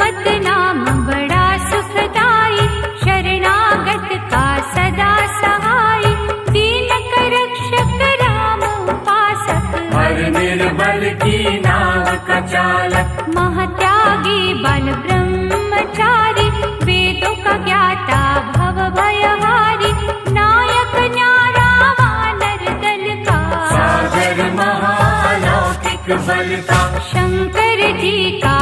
हनुमत नाम बड़ा सुखदाई, शरणागत का सदा सहाय। दीन रक्षक राम उपासक, हर निर्बल की नाव का चालक। महत्यागी बल ब्रह्मचारी, वेदों का ज्ञाता भव भयहारी। नायक न्यारा वानर दल का, सागर महालौकिक बल का। शंकर जी का